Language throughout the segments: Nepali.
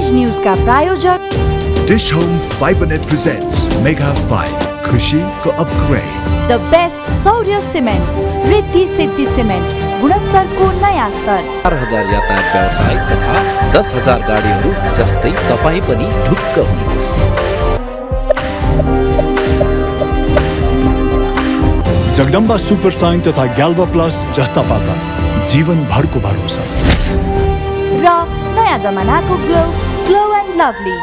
इमेज न्यूज का प्रायोजक dish home Fibernet presents mega 5 खुशी को अपग्रेड। द बेस्ट सौर्य सिमेन्ट, रिद्धि सिद्धि सिमेन्ट, गुणस्तर को नयाँ स्तर। 4000 यातायात व्यवसाय तथा 10,000 गाडीहरू जस्तै तपाई पनि ढुक्क हुनुहोस्। जगदम्बा सुपर साइन तथा ग्याल्बा प्लस जस्ता पाता जीवन भरको भरोसा र नयाँ जमानाको ग्लो एन्ड लभली।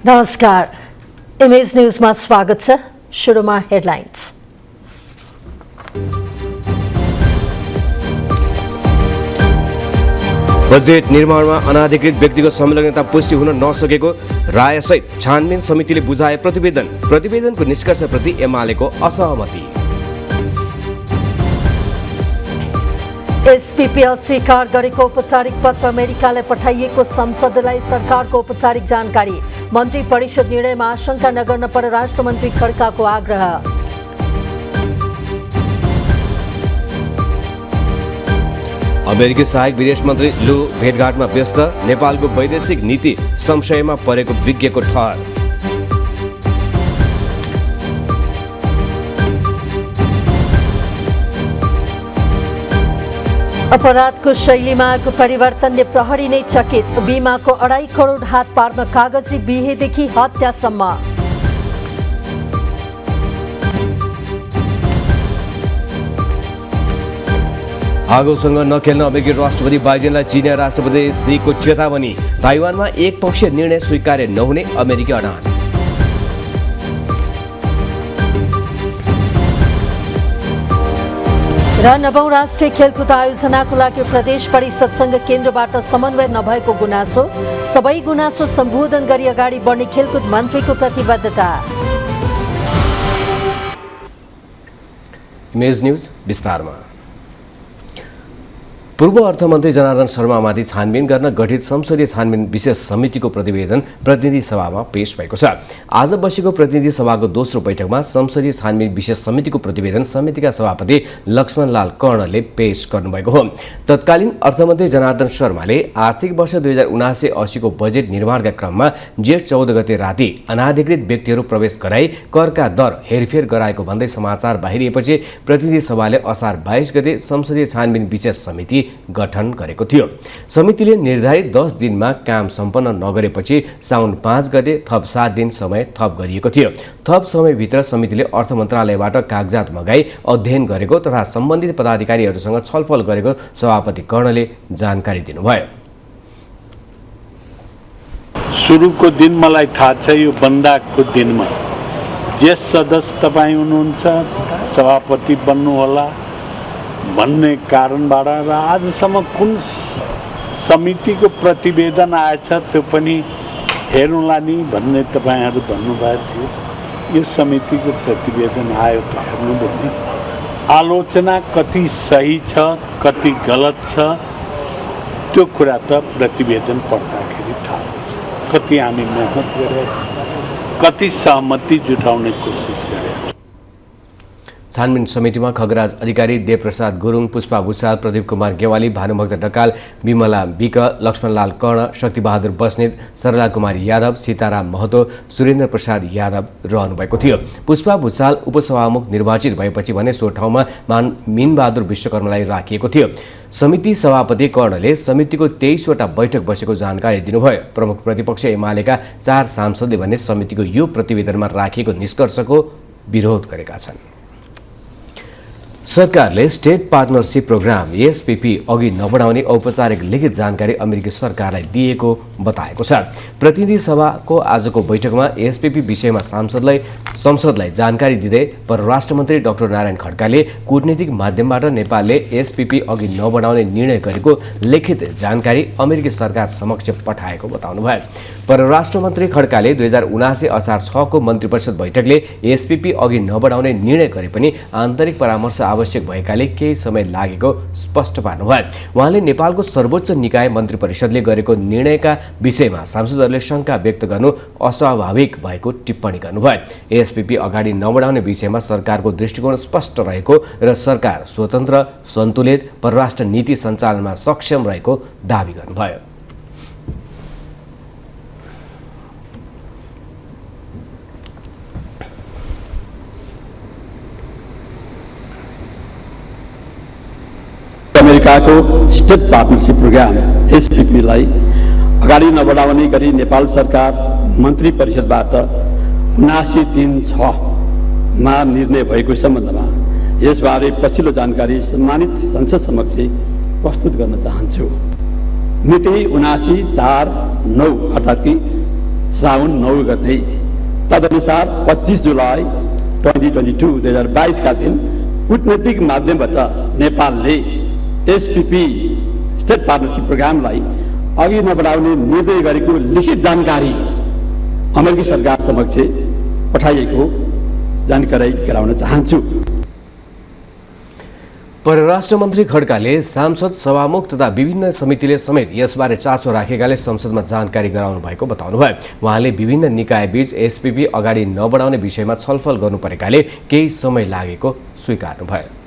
नमस्कार इमेज न्यूजमा स्वागत छ। सुरुमा हेडलाइन्स। बजेट निर्माणमा अनाधिकृत व्यक्तिगत संलग्नता पुष्टि हुन नसकेको रायसहित छानबिन समितिले बुझाए प्रतिवेदनको निष्कर्षप्रति एमालेको असहमति। एसपीपी अस्वीकार गरेको औपचारिक पत्र अमेरिकालाई पठाइएको संसदलाई सरकारको औपचारिक जानकारी। मन्त्री परिषद निर्णयमा आशंका नगर्न परराष्ट्र मन्त्री खड्काको आग्रह। अमेरिकी सहायक विदेश मन्त्री लु भेटघाटमा व्यस्त। नेपालको वैदेशिक नीति संशयमा परेको विज्ञको ठहर। अपराधको शैलीमा आएको परिवर्तनले प्रहरी नै चकित। बीमाको 2.5 करोड हात पार्न कागजी बिहेदेखि हत्यासम्म। आगोसँग नखेल्न अमेरिकी राष्ट्रपति बाइडेनलाई चिनिया राष्ट्रपति सीको चेतावनी। ताइवानमा एकपक्षीय निर्णय स्वीकार्य नहुने अमेरिकी अडान। र 9औं राष्ट्रिय खेलकुद आयोजनाको लागि प्रदेश परिषदसँग केन्द्रबाट समन्वय नभएको गुनासो। सबै गुनासो सम्बोधन गरी अगाडि बढ्ने खेलकुद मन्त्रीको प्रतिबद्धता। इमेज न्यूज विस्तारमा। पूर्व अर्थमन्त्री जनार्दन शर्मामाथि छानबिन गर्न गठित संसदीय छानबिन विशेष समितिको प्रतिवेदन प्रतिनिधि सभामा पेश भएको छ। आज बसेको प्रतिनिधि सभाको दोस्रो बैठकमा संसदीय छानबिन विशेष समितिको प्रतिवेदन समितिका सभापति लक्ष्मणलाल कर्णले पेश गर्नुभएको हो। तत्कालीन अर्थमन्त्री जनार्दन शर्माले आर्थिक वर्ष 2079-80को बजेट निर्माणका क्रममा जेठ 14 गते राति अनाधिकृत व्यक्तिहरू प्रवेश गराई करका दर हेरफेर गराएको भन्दै समाचार बाहिरिएपछि प्रतिनिधि सभाले असार 22 गते संसदीय छानबिन विशेष समिति गठन गरेको थियो। समितिले निर्धारित 10 दिनमा काम सम्पन्न नगरेपछि साउन 5 गते थप 7 दिन समय थप गरिएको थियो। थप समयभित्र समितिले अर्थ मन्त्रालयबाट कागजात मगाई अध्ययन गरेको तथा सम्बन्धित पदाधिकारीहरूसँग छलफल गरेको सभापति कर्णले जानकारी दिनुभयो। सुरुको दिन मलाई थाहा छ, यो बन्दाको दिनमा जे सदस्य तपाईँ हुनुहुन्छ सभापति बन्नुहोला भन्ने कारणबाट र आजसम्म कुन समितिको प्रतिवेदन आएछ त्यो पनि हेरौँला नि भन्ने तपाईँहरू भन्नुभएको थियो। यो समितिको प्रतिवेदन आयो त हेर्नुभयो नि। आलोचना कति सही छ कति गलत छ त्यो कुरा त प्रतिवेदन पढ्दाखेरि थाहा हुन्छ। कति हामी मेहनत गरेका कति सहमति जुटाउने कोसिस गरेका। छानबिन समितिमा खगराज अधिकारी, देवप्रसाद गुरुङ, पुष्पा भुषाल, प्रदीप कुमार गेवाली, भानुभक्त ढकाल, विमला विक, लक्ष्मणलाल कर्ण, शक्तिबहादुर बस्नेत, सरला कुमारी यादव, सीताराम महतो, सुरेन्द्र प्रसाद यादव रहनुभएको थियो। पुष्पा भुषाल उपसभामुख निर्वाचित भएपछि भने सो ठाउँमा मीनबहादुर विश्वकर्मालाई राखिएको थियो। समिति सभापति कर्णले समितिको 23वटा बैठक बसेको जानकारी दिनुभयो। प्रमुख प्रतिपक्ष एमालेका 4 सांसदले भने समितिको यो प्रतिवेदनमा राखिएको निष्कर्षको विरोध गरेका छन्। सरकारले स्टेट पार्टनरशिप प्रोग्राम एसपीपी अघि नबढाउने औपचारिक लिखित जानकारी अमेरिकी सरकारलाई दिएको बताएको छ। प्रतिनिधि सभाको आजको बैठकमा एसपीपी विषयमा संसदलाई जानकारी दिँदै परराष्ट्र मन्त्री डाक्टर नारायण खड्काले कूटनीतिक माध्यमबाट नेपालले एसपीपी अघि नबढाउने निर्णय गरेको लिखित जानकारी अमेरिकी सरकार समक्ष पठाएको बताउनुभयो। परराष्ट्र मन्त्री खड्काले 2079 असार 6 को मन्त्री परिषद बैठकले एसपीपी अघि नबढाउने निर्णय गरे पनि आन्तरिक परामर्श आवश्यक भएकाले केही समय लागेको स्पष्ट पार्नुभयो। उहाँले नेपालको सर्वोच्च निकाय मन्त्री परिषदले गरेको निर्णयका विषयमा सांसदहरूले शङ्का व्यक्त गर्नु अस्वाभाविक भएको टिप्पणी गर्नुभयो। एसपीपी अगाडि नबढाउने विषयमा सरकारको दृष्टिकोण स्पष्ट रहेको र सरकार स्वतन्त्र सन्तुलित परराष्ट्र नीति सञ्चालनमा सक्षम रहेको दावी गर्नुभयो। अमेरिकाको स्टेट पार्टनरशिप प्रोग्राम एसपीपीलाई अगाडि नबढाउने गरी नेपाल सरकार मन्त्री परिषदबाट 7936 मा निर्णय भएको सम्बन्धमा यसबारे पछिल्लो जानकारी सम्मानित संसद समक्ष प्रस्तुत गर्न चाहन्छु। मिति 79/4/9 अर्थात् कि श्रावण 9 गते तदनुसार 25 जुलाई 2022 का दिन कूटनीतिक माध्यमबाट नेपालले एसपीपी स्टेट पार्टनरशिप प्रोग्रामलाई अघि नबढाउने निर्णय गरेको लिखित जानकारी अमेरिकी सरकार समक्ष पठाइएको जानकारी गराउन चाहन्छु। परराष्ट्र मन्त्री खड्काले सांसद सभामुख तथा विभिन्न समितिले समेत यसबारे चासो राखेकाले संसदमा जानकारी गराउनु भएको बताउनुभयो। उहाँले विभिन्न निकायबीच एसपीपी अगाडि नबढाउने विषयमा छलफल गर्नु परेकाले केही समय लागेको स्वीकार्नुभयो।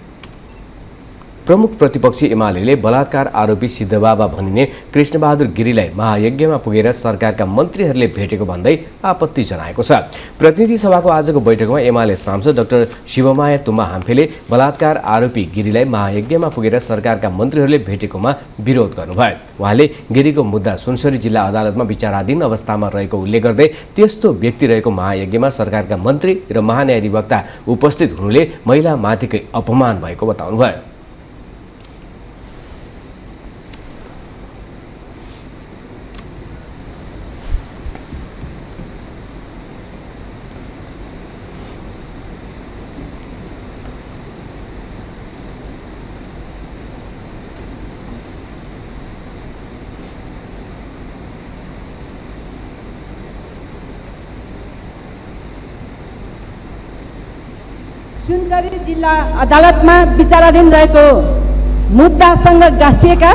प्रमुख प्रतिपक्षी एमाले बलात्कार आरोपी सिद्धबाबा भनिने कृष्णबहादुर गिरीलाई महायज्ञमा पुगेर सरकारका मन्त्रीहरूले भेटेको भन्दै आपत्ति जनाएको छ। प्रतिनिधि सभाको आजको बैठकमा एमाले सांसद डाक्टर शिवमाया तुम्बा हाम्फेले बलात्कार आरोपी गिरीलाई महायज्ञमा पुगेर सरकारका मन्त्रीहरूले भेटेकोमा विरोध गर्नुभयो। उहाँले गिरीको मुद्दा सुनसरी जिल्ला अदालतमा विचाराधीन अवस्थामा रहेको उल्लेख गर्दै त्यस्तो व्यक्ति रहेको महायज्ञमा सरकारका मन्त्री र महान्यायाधिवक्ता उपस्थित हुनुले महिलामाथिकै अपमान भएको बताउनुभयो। सुनसरी जिल्ला अदालतमा विचाराधीन रहेको मुद्दासँग गाँसिएका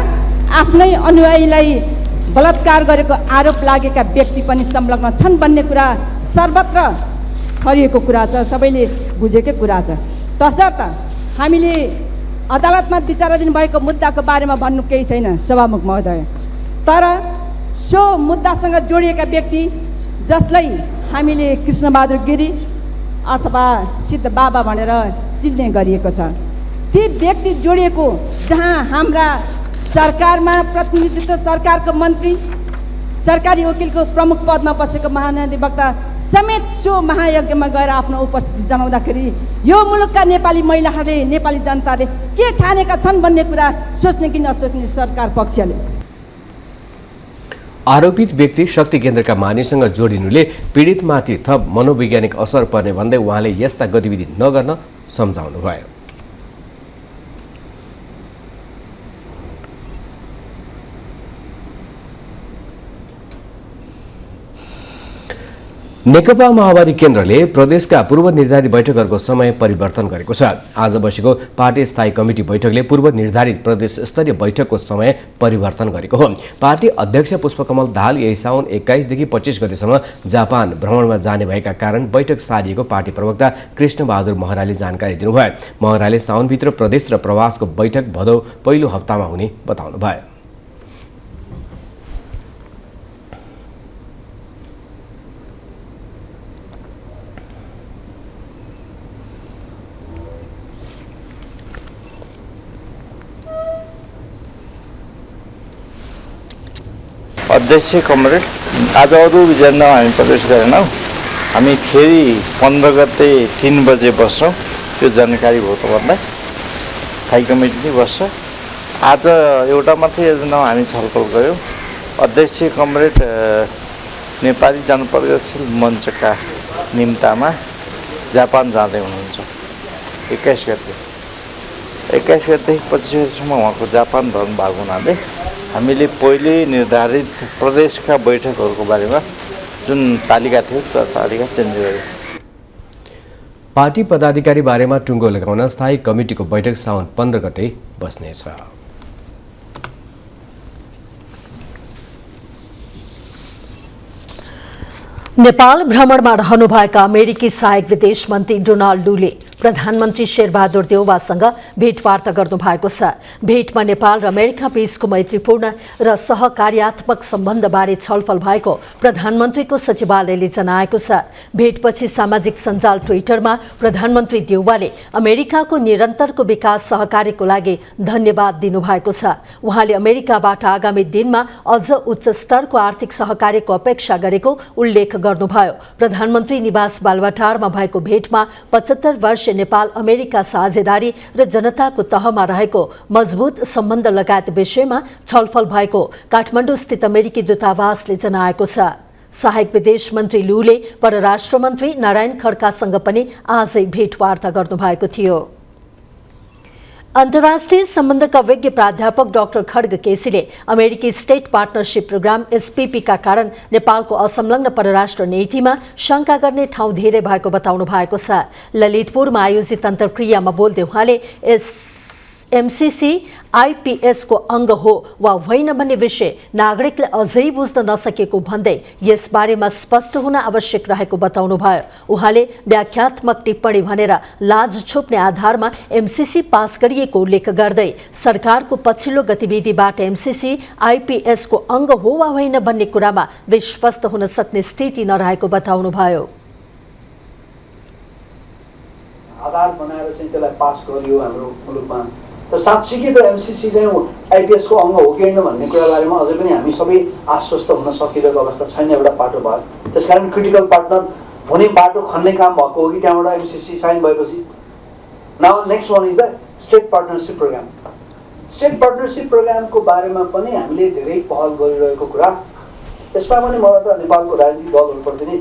आफ्नै अनुयायीलाई बलात्कार गरेको आरोप लागेका व्यक्ति पनि संलग्न छन् भन्ने कुरा सर्वत्र छरिएको कुरा छ, सबैले बुझेकै कुरा छ। तसर्थ हामीले अदालतमा विचाराधीन भएको मुद्दाको बारेमा भन्नु केही छैन सभामुख महोदय। तर सो मुद्दासँग जोडिएका व्यक्ति जसलाई हामीले कृष्णबहादुर गिरी अथवा सिद्ध बाबा भनेर चिन्ने गरिएको छ, ती व्यक्ति जोडिएको जहाँ हाम्रा सरकारमा प्रतिनिधित्व सरकारको मन्त्री सरकारी वकिलको प्रमुख पदमा बसेको महान्यायाधिवक्ता समेत सो महायज्ञमा गएर आफ्नो उपस्थिति जनाउँदाखेरि यो मुलुकका नेपाली महिलाहरूले नेपाली जनताले के ठानेका छन् भन्ने कुरा सोच्ने कि नसोच्ने सरकार पक्षले। आरोपित व्यक्ति शक्ति केन्द्रका मानिससँग जोडिनुले पीडितमाथि थप मनोवैज्ञानिक असर पर्ने भन्दै उहाँले यस्ता गतिविधि नगर्न सम्झाउनुभयो। नेकपा माओवादी केन्द्रले प्रदेशका पूर्व निर्धारित बैठकहरूको समय परिवर्तन गरेको छ। आज बसेको पार्टी स्थायी कमिटी बैठकले पूर्व निर्धारित प्रदेश स्तरीय बैठकको समय परिवर्तन गरेको हो। पार्टी अध्यक्ष पुष्पकमल दाहाल यही साउन 21 देखि 25 गतेसम्म जापान भ्रमणमा जाने भएका कारण बैठक सारिएको पार्टी प्रवक्ता कृष्णबहादुर महराले जानकारी दिनुभयो। महराले साउनभित्र प्रदेश र प्रवासको बैठक भदौ पहिलो हप्तामा हुने बताउनुभयो। अध्यक्ष कमरेड आज अरू एजेन्डा हामी प्रवेश गरेनौँ। हामी फेरि 15 गते 3 बजे बस्छौँ, त्यो जानकारी भयो तपाईँलाई। स्थायी कमिटी नै बस्छ। आज एउटा मात्रै योजनामा हामी छलफल गऱ्यौँ। अध्यक्ष कमरेड नेपाली जनप्रगतिशील मञ्चका निम्तामा जापान जाँदै हुनुहुन्छ 21 गते। 21 गतेदेखि 25 गतेसम्म उहाँको जापान भ्रमण भएको हुनाले हामीले पहिले निर्धारित प्रदेशका बैठकहरूको बारेमा जुन तालिका थियो त्यो तालिका चेन्ज गर्यो। पार्टी पदाधिकारी बारेमा टुङ्गो लगाउन स्थायी कमिटीको बैठक साउन 15 गते बस्नेछ। नेपाल भ्रमणमा रहनुभएका अमेरिकी सहायक विदेश मन्त्री डोनाल्ड लूले प्रधानमन्त्री शेरबहादुर देउवासँग भेटवार्ता गर्नुभएको छ। भेटमा नेपाल र अमेरिका बीचको मैत्रीपूर्ण र सहकार्यात्मक सम्बन्धबारे छलफल भएको प्रधानमन्त्रीको सचिवालयले जनाएको छ। भेटपछि सामाजिक सञ्जाल ट्विटरमा प्रधानमन्त्री देउवाले अमेरिकाको निरन्तरको विकास सहकार्यको लागि धन्यवाद दिनुभएको छ। उहाँले अमेरिकाबाट आगामी दिनमा अझ उच्च स्तरको आर्थिक सहकार्यको अपेक्षा गरेको उल्लेख गर्नुभयो। प्रधानमन्त्री निवास बालुवाटारमा भएको भेटमा 75 वर्ष नेपाल अमेरिका साझेदारी र जनताको तहमा रहेको मजबुत सम्बन्ध लगायत विषयमा छलफल भएको काठमाडौँ स्थित अमेरिकी दूतावासले जनाएको छ। सहायक विदेश मन्त्री लूले परराष्ट्र मन्त्री नारायण खड्कासँग पनि आजै भेटवार्ता गर्नुभएको थियो। अन्तर्राष्ट्रिय सम्बन्धका विज्ञ प्राध्यापक डाक्टर खड्ग केसीले अमेरिकी स्टेट पार्टनरशिप प्रोग्राम एसपीपी का कारण नेपालको असंलग्न परराष्ट्र नीतिमा शंका गर्ने ठाउँ धेरै भएको बताउनु भएको छ। ललितपुरमा आयोजित अन्तर्क्रियामा बोल्दै उहाँले एमसीसी आईपीएस को अंग हो वा होइन भन्ने विषय नागरिकले अझै बुझ्न नसकेको भन्दै यसबारेमा स्पष्ट हुन आवश्यक रहेको बताउनुभयो। उहाँले व्याख्यात्मक टिप्पणी भनेर लाज छोप्ने आधारमा एमसीसी पास गरिएको उल्लेख गर्दै सरकारको पछिल्लो गतिविधिबाट एमसीसी आईपीएस को अंग हो वा होइन भन्ने कुरामा विश्वस्त हुन सक्ने स्थिति नरहेको बताउनुभयो। आधार बनाएर चाहिँ त्यसलाई पास गरियो हाम्रो मुलुकमा, तर साँच्चीकै त एमसीसी चाहिँ आईपीएस को अंग हो कि होइन भन्ने कुरा बारेमा अझै पनि हामी सबै आश्वस्त हुन सकिरहेको अवस्था छैन। एउटा पाटो भयो, त्यसकारण क्रिटिकल पार्टनर हुने बाटो खन्ने काम भएको हो कि त्यहाँबाट एमसीसी साइन भएपछि now next one is the state partnership program. State partnership प्रोग्रामको बारेमा पनि हामीले धेरै पहल गरिरहेको कुरा, यसमा पनि मलाई त नेपालको राजनीतिक दलहरूप्रति नै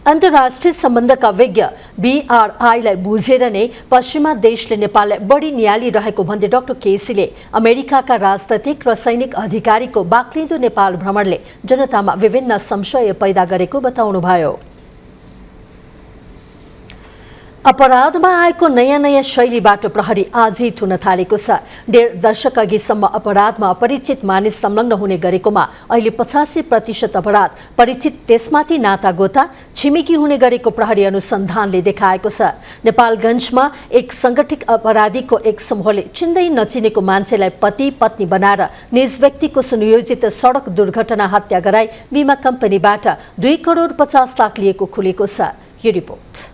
अन्तर्राष्ट्रिय सम्बन्धका विज्ञ बीआरआईलाई बुझेर नै पश्चिमा देशले नेपाललाई बढी न्याली रहेको भन्दै डाक्टर केसीले अमेरिकाका राजनैतिक र सैनिक अधिकारीको बाक्लिँदो नेपाल भ्रमणले जनतामा विभिन्न संशय पैदा गरेको बताउनुभयो। अपराधमा आएको नयाँ नयाँ शैलीबाट प्रहरी आजित हुन थालेको छ। 1.5 दशक अघिसम्म अपराधमा अपरिचित मानिस संलग्न हुने गरेकोमा अहिले 85% अपराध परिचित त्यसमाथि नाता गोता छिमेकी हुने गरेको प्रहरी अनुसन्धानले देखाएको छ। नेपालगञ्जमा एक संगठित अपराधीको एक समूहले चिन्दै नचिनेको मान्छेलाई पति पत्नी बनाएर निज व्यक्तिको सुनियोजित सडक दुर्घटना हत्या गराई बीमा कम्पनीबाट 2 करोड 50 लाख लिएको खुलेको छ। यो रिपोर्ट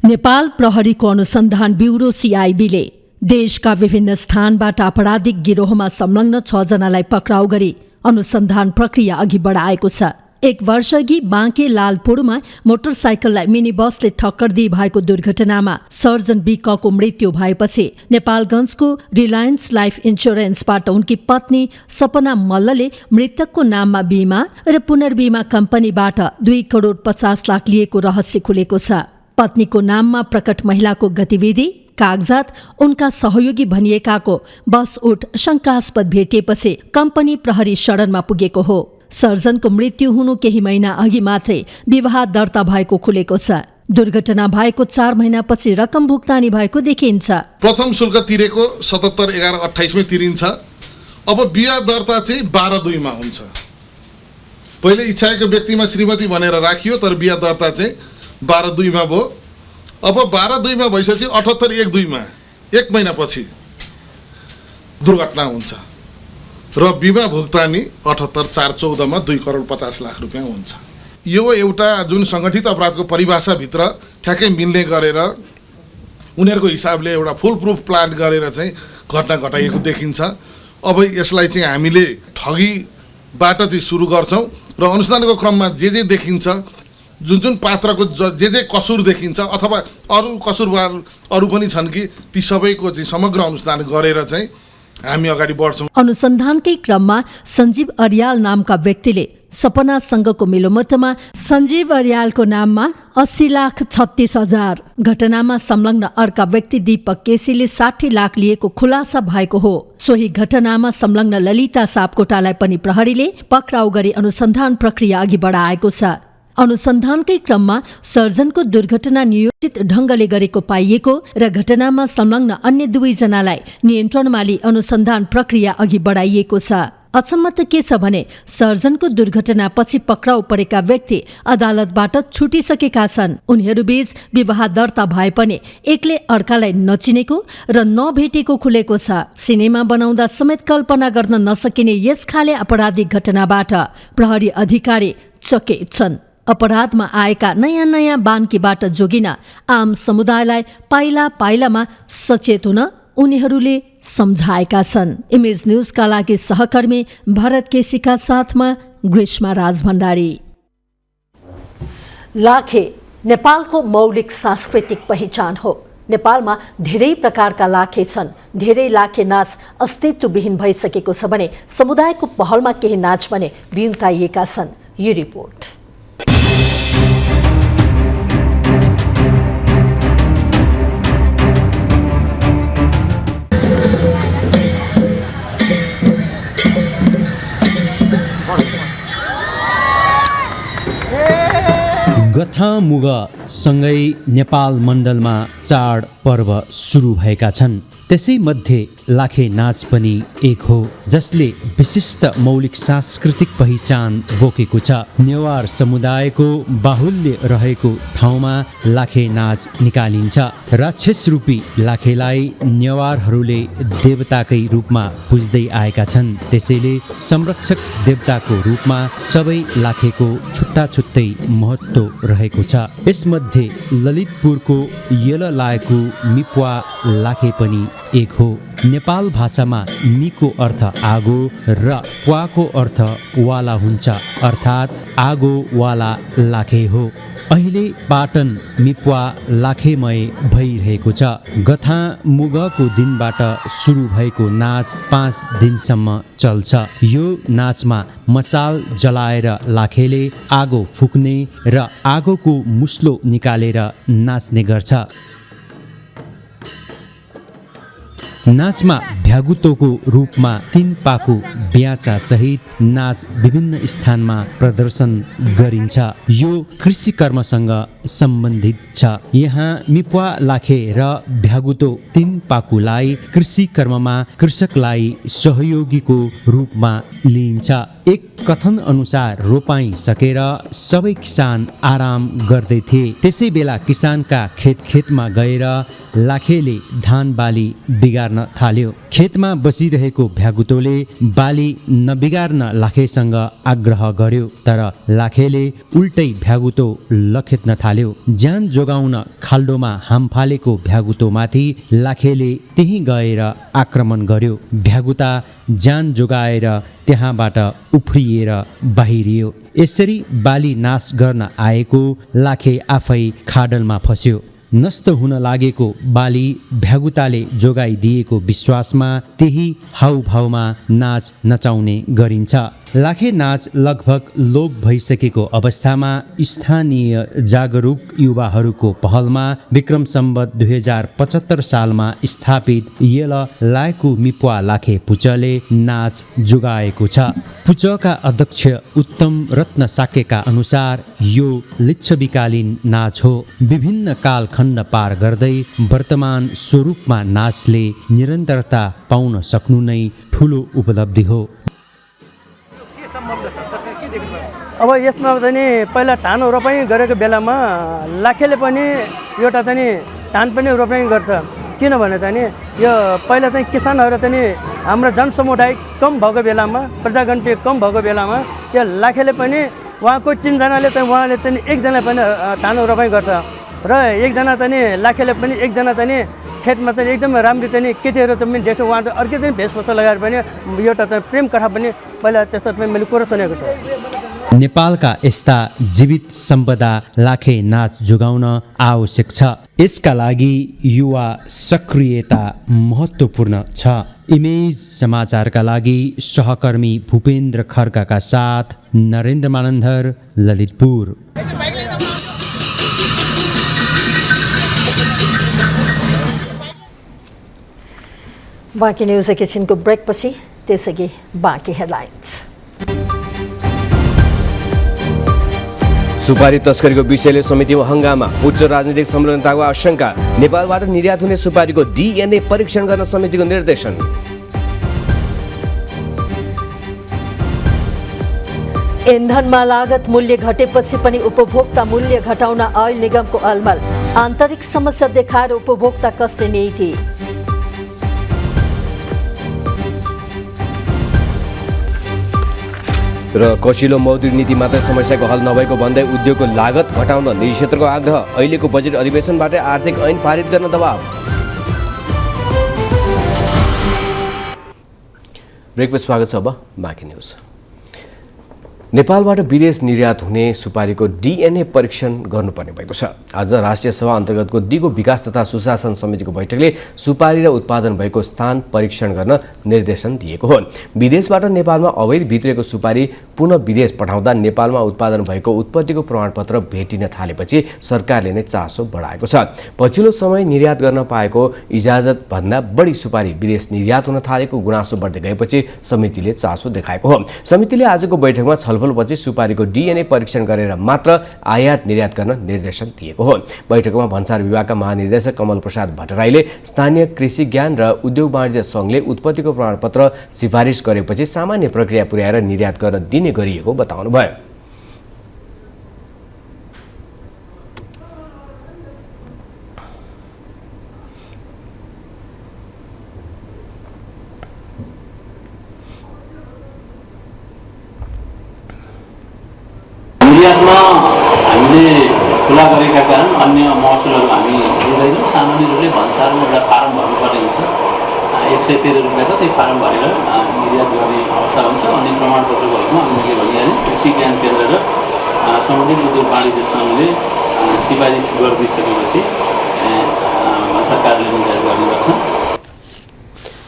नेपाल प्रहरीको अनुसन्धान ब्युरो सीआईबीले देशका विभिन्न स्थानबाट आपराधिक गिरोहमा संलग्न 6 जनालाई पक्राउ गरी अनुसन्धान प्रक्रिया अघि बढाएको छ। 1 वर्ष अघि बाँके लालपुरमा मोटरसाइकललाई मिनी बसले ठक्कर दिई भएको दुर्घटनामा सर्जन विकको मृत्यु भएपछि नेपालगञ्जको रिलायन्स लाइफ इन्स्योरेन्सबाट उनकी पत्नी सपना मल्लले मृतकको नाममा बीमा र पुनर्बीमा कम्पनीबाट 2 करोड 50 लाख लिएको रहस्य खुलेको छ। पत्नीको नाममा प्रकट महिलाको गतिविधि कागजात उनका सहयोगी भनिएकाको बस उठ शंकास्पद भेटिएपछि कम्पनी प्रहरी शरणमा पुगेको हो। सर्जनको मृत्यु हुनु केही महिना अघि मात्रै विवाह दर्ता भएको खुलेको छ। दुर्घटना भएको 4 महिनापछि रकम भुक्तानी भएको देखिन्छ। प्रथम शुल्क तिरेको 77/11/28 मै तिरिन्छ। अब विवाह दर्ता चाहिँ 12/2 मा हुन्छ। पहिले इच्छाएको व्यक्तिमा श्रीमती भनेर राखियो, तर विवाह दर्ता चाहिँ 12/2 मा भयो। अब 12/2 मा भइसकेपछि 78/1/2 मा 1 महिनापछि दुर्घटना हुन्छ र बिमा भुक्तानी 78/4/14 मा 2 करोड 50 लाख रुपियाँ हुन्छ। यो एउटा जुन संगठित अपराधको परिभाषाभित्र ठ्याक्कै मिल्ने गरेर उनीहरूको हिसाबले एउटा फुल प्रुफ प्लान गरेर चाहिँ घटना घटाइएको देखिन्छ। अब यसलाई चाहिँ हामीले ठगीबाट चाहिँ सुरु गर्छौं र अनुसन्धानको क्रममा जे देखिन्छ जुन जुन पात्रको जे कसुर देखिन्छ अथवा अरू कसुरवार अरू पनि छन् कि ती सबैको चाहिँ समग्र अनुसन्धान गरेर चाहिँ हामी अगाडि बढ्छौँ। अनुसन्धानकै क्रममा सञ्जीव अर्याल नामका व्यक्तिले सपना सङ्घको मिलोमतोमा सञ्जीव अर्यालको नाममा 80,36,000 घटनामा संलग्न अर्का व्यक्ति दीपक केसीले 60 लाख लिएको खुलासा भएको हो। सोही घटनामा संलग्न ललिता सापकोटालाई पनि प्रहरीले पक्राउ गरी अनुसन्धान प्रक्रिया अघि बढाएको छ। अनुसन्धानकै क्रममा सर्जनको दुर्घटना नियोजित ढङ्गले गरेको पाइएको र घटनामा संलग्न अन्य 2 जनालाई नियन्त्रणमा लिई अनुसन्धान प्रक्रिया अघि बढाइएको छ। अचम्म त के छ भने सर्जनको दुर्घटनापछि पक्राउ परेका व्यक्ति अदालतबाट छुटिसकेका छन्। उनीहरूबीच विवाह दर्ता भए पनि एकले अर्कालाई नचिनेको र नभेटेको खुलेको छ। सिनेमा बनाउँदा समेत कल्पना गर्न नसकिने यस खाले आपराधिक घटनाबाट प्रहरी अधिकारी चकित छन्। अपराधमा आएका नयाँ नयाँ बान्कीबाट जोगिन आम समुदायलाई पाइला पाइलामा सचेत हुन उनीहरूले सम्झाएका छन्। इमेज न्यूजका लागि सहकर्मी भरत केसीका साथमा ग्रीष्मा राज भण्डारी। लाखे नेपालको मौलिक सांस्कृतिक पहिचान हो। नेपालमा धेरै प्रकारका लाखे छन्। धेरै लाखे नाच अस्तित्वविहीन भइसकेको छ भने समुदायको पहलमा केही नाच भने बिउताइएका छन्। यो रिपोर्ट। गथामुग सँगै नेपाल मण्डलमा चाड पर्व सुरु भएका छन्। त्यसै मध्ये लाखे नाच पनि एक हो जसले विशिष्ट मौलिक सांस्कृतिक पहिचान बोकेको छ। नेवार समुदायको बाहुल्य रहेको ठाउँमा लाखे नाच निकालिन्छ। राक्षस रूपी लाखेलाई नेवारहरूले देवताकै रूपमा पुज्दै आएका छन्। त्यसैले संरक्षक देवताको रूपमा सबै लाखेको छुट्टा छुट्टै महत्त्व रहेको छ। यसमध्ये ललितपुरको यललायकु मिप्वा लाखे पनि एक हो। नेपाल भाषामा मिको अर्थ आगो र क्वाको अर्थ वाला हुन्छ, अर्थात् आगो वाला लाखे हो। अहिले पाटन मिप्वा लाखेमय भइरहेको छ। गथा मुगको दिनबाट सुरु भएको नाच 5 दिनसम्म चल्छ। यो नाचमा मसाल जलाएर लाखेले आगो फुक्ने र आगोको मुस्लो निकालेर नाच्ने गर्छ। नाचमा भ्यागुतोको रूपमा 3 पाखु ब्याचा सहित नाच विभिन्न स्थानमा प्रदर्शन गरिन्छ। यो कृषि कर्मसँग सम्बन्धित छ। यहाँ मिप्वा लाखे र भ्यागुतो 3 पाखुलाई कृषि कर्ममा कृषकलाई सहयोगीको रूपमा लिइन्छ। एक कथन अनुसार रोपाई सकेर सबै किसान आराम गर्दै थिए। त्यसै बेला किसानका खेतमा गएर लाखेले धान बाली बिगार्न थाल्यो। खेतमा बसिरहेको भ्यागुतोले बाली नबिगार्न लाखेसँग आग्रह गर्यो, तर लाखेले उल्टै भ्यागुतो लखेट्न थाल्यो। ज्यान जोगाउन खाल्डोमा हाम फालेको भ्यागुतोमाथि लाखेले त्यहीँ गएर आक्रमण गर्यो। भ्यागुता ज्यान जोगाएर त्यहाँबाट उफ्रिएर बाहिरियो। यसरी बाली नाश गर्न आएको लाखे आफै खाडलमा फस्यो। नष्ट हुन लागेको बाली भ्यागुताले जोगाइदिएको विश्वासमा त्यही हाउभाउमा नाच नचाउने गरिन्छ। लाखे नाच लगभग लोप भइसकेको अवस्थामा स्थानीय जागरुक युवाहरूको पहलमा विक्रम सम्वत 2075 सालमा स्थापित यललायकु मिप्वा लाखे पुचले नाच जोगाएको छ। पुचका अध्यक्ष उत्तम रत्न साकेका अनुसार यो लिच्छविकालीन नाच हो। विभिन्न कालखण्ड पार गर्दै वर्तमान स्वरूपमा नाचले निरन्तरता पाउन सक्नु नै ठुलो उपलब्धि हो। अब यसमा चाहिँ पहिला धान रोपाइँ गरेको बेलामा लाखेले पनि एउटा चाहिँ धान पनि रोपाइँ गर्छ। किनभने चाहिँ यो पहिला चाहिँ किसानहरू चाहिँ हाम्रो जनसमुदाय कम भएको बेलामा, प्रजागन्ती कम भएको बेलामा त्यो लाखेले पनि उहाँको 3 जनाले चाहिँ उहाँले चाहिँ 1 जना पनि धान रोपाइँ गर्छ र 1 जना चाहिँ लाखेले पनि 1 जना चाहिँ खेतमा चाहिँ एकदम राम्रो चाहिँ केटीहरू पनि देख्यो। उहाँ त अर्कै चाहिँ भेषभूषा लगाएर पनि एउटा चाहिँ प्रेम कथा पनि पहिला त्यस्तो पनि मैले कुरो सुनेको छु। नेपालका यस्ता जीवित सम्पदा लाखे नाच जोगाउन आवश्यक छ। यसका लागि युवा सक्रियता महत्त्वपूर्ण छ। इमेज समाचारका लागि सहकर्मी भूपेन्द्र खड्काका साथ नरेन्द्र मानन्धर, ललितपुर। बाँकी न्युज एकैछिनको ब्रेकपछि, त्यसअघि बाँकी हेडलाइन्स। सुपारी तस्करीको विषयले समितिमा हंगामा, उच्च राजनीतिक संलग्नताको आशंका। नेपालबाट निर्यात हुने सुपारीको DNA परीक्षण गर्न समितिको निर्देशन। इन्धनमा लागत मूल्य घटेपछि पनि उपभोक्ता मूल्य घटाउन ऑयल निगमको अलमल। आन्तरिक समस्या देखाएर उपभोक्ता कसले नीति। र कसिलो मौद्रिक नीति मात्रै समस्याको हल नभएको भन्दै उद्योगको लागत घटाउन निजी क्षेत्रको आग्रह। अहिलेको बजेट अधिवेशनबाटै आर्थिक ऐन पारित गर्न दबाव। ब्रेकमा स्वागत छ। अब बाँकी न्युज। नेपालबाट विदेश निर्यात हुने सुपारीको DNA परीक्षण गर्नुपर्ने भएको छ। आज राष्ट्रिय सभा अन्तर्गतको दिगो विकास तथा सुशासन समितिको बैठकले सुपारी र उत्पादन भएको स्थान परीक्षण गर्न निर्देशन दिएको हो। विदेशबाट नेपालमा अवैध भित्रिएको सुपारी पुनः विदेश पठाउँदा नेपालमा उत्पादन भएको उत्पत्तिको प्रमाणपत्र भेटिन थालेपछि सरकारले नै चासो बढाएको छ। पछिल्लो समय निर्यात गर्न पाएको इजाजत भन्दा बढी सुपारी विदेश निर्यात हुन थालेको गुनासो बढ्दै गएपछि समितिले चासो देखाएको हो। समितिले आजको बैठकमा छलफलपछि सुपारीको DNA परीक्षण गरेर मात्र आयात निर्यात गर्न निर्देशन दिएको हो। बैठकमा भन्सार विभागका महानिर्देशक कमल प्रसाद भट्टराईले स्थानीय कृषि ज्ञान र उद्योग वाणिज्य संघले उत्पत्तिको प्रमाणपत्र सिफारिस गरेपछि सामान्य प्रक्रिया पुर्याएर निर्यात गर्न दिने गरिएको बताउनुभयो। निर्यातमा हामीले खुला गरेका कारण अन्य महसुलहरू हामी दिँदैनौँ। सामान्य रूपले भन्सारमा एउटा फारम भर्नुपर्ने हुन्छ। 113 रुपियाँको त्यही फारम भरेर निर्यात गर्ने अवस्था हुन्छ। अन्य प्रमाणपत्र भएकोमा मैले भनिहालेँ कृषि ज्ञान केन्द्र र सम्बन्धित उद्योग वाणिज्य सङ्घले सिफारिस गरिदिइसकेपछि सरकारले निर्यात गर्ने गर्छ।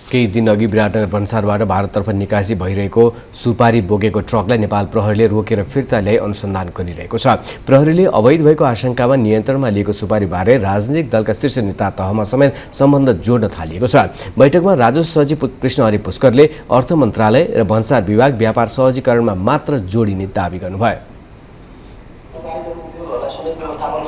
केही दिन अघि विराटनगर भन्सारबाट भारततर्फ निकासी भइरहेको सुपारी बोकेको ट्रकलाई नेपाल प्रहरीले रोकेर फिर्ता ल्याई अनुसन्धान गरिरहेको छ। प्रहरीले अवैध भएको आशंकामा नियन्त्रणमा लिएको सुपारीबारे राजनीतिक दलका शीर्ष नेता तहमा समेत सम्बन्ध जोड्न थालिएको छ। बैठकमा राजस्व सचिव कृष्णहरि पुष्करले अर्थ मन्त्रालय र भन्सार विभाग व्यापार सहजीकरणमा मात्र जोडिने दावी गर्नुभयो।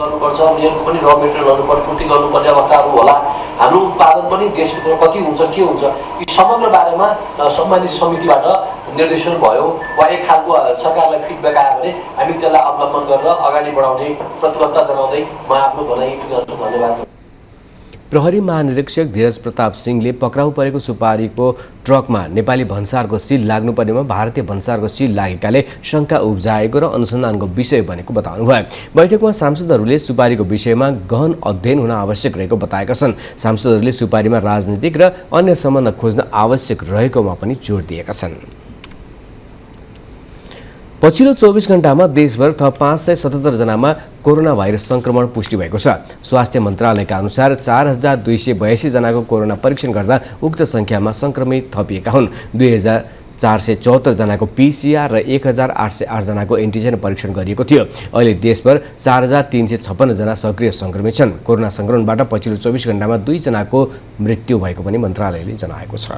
गर्नुपर्छ, उनीहरूको पनि र मेटेरियलहरू पनि पूर्ति गर्नुपर्ने अवस्थाहरू होला। हाम्रो उत्पादन पनि देशभित्र कति हुन्छ, के हुन्छ, यी समग्र बारेमा सम्बन्धित समितिबाट निर्देशन भयो वा एक खालको सरकारलाई फिडब्याक आयो भने हामी त्यसलाई अवलम्बन गरेर अगाडि बढाउने प्रतिबद्धता जनाउँदै म आफ्नो भनाइ गर्छु। धन्यवाद। प्रहरी महानिरीक्षक धीरज प्रताप सिंहले पक्राउ परेको सुपारीको ट्रकमा नेपाली भन्सारको सिल लाग्नुपर्नेमा भारतीय भन्सारको सिल लागेकाले शङ्का उब्जाएको र अनुसन्धानको विषय बनेको बताउनुभयो। बैठकमा सांसदहरूले सुपारीको विषयमा गहन अध्ययन हुन आवश्यक रहेको बताएका छन्। सांसदहरूले सुपारीमा राजनीतिक र अन्य सम्बन्ध खोज्न आवश्यक रहेकोमा पनि जोड दिएका छन्। पछिल्लो 24 घण्टामा देशभर थप 577 जनामा कोरोना भाइरस संक्रमण पुष्टि भएको छ। स्वास्थ्य मन्त्रालयका अनुसार 4282 जनाको कोरोना परीक्षण गर्दा उक्त संख्यामा संक्रमित थपिएका हुन्। 2474 जनाको PCR र 1808 जनाको एन्टिजेन परीक्षण गरिएको थियो। अहिले देशभर 4356 जना सक्रिय संक्रमित छन्। कोरोना संक्रमणबाट पछिल्लो 24 घण्टामा 2 जनाको मृत्यु भएको पनि मन्त्रालयले जनाएको छ।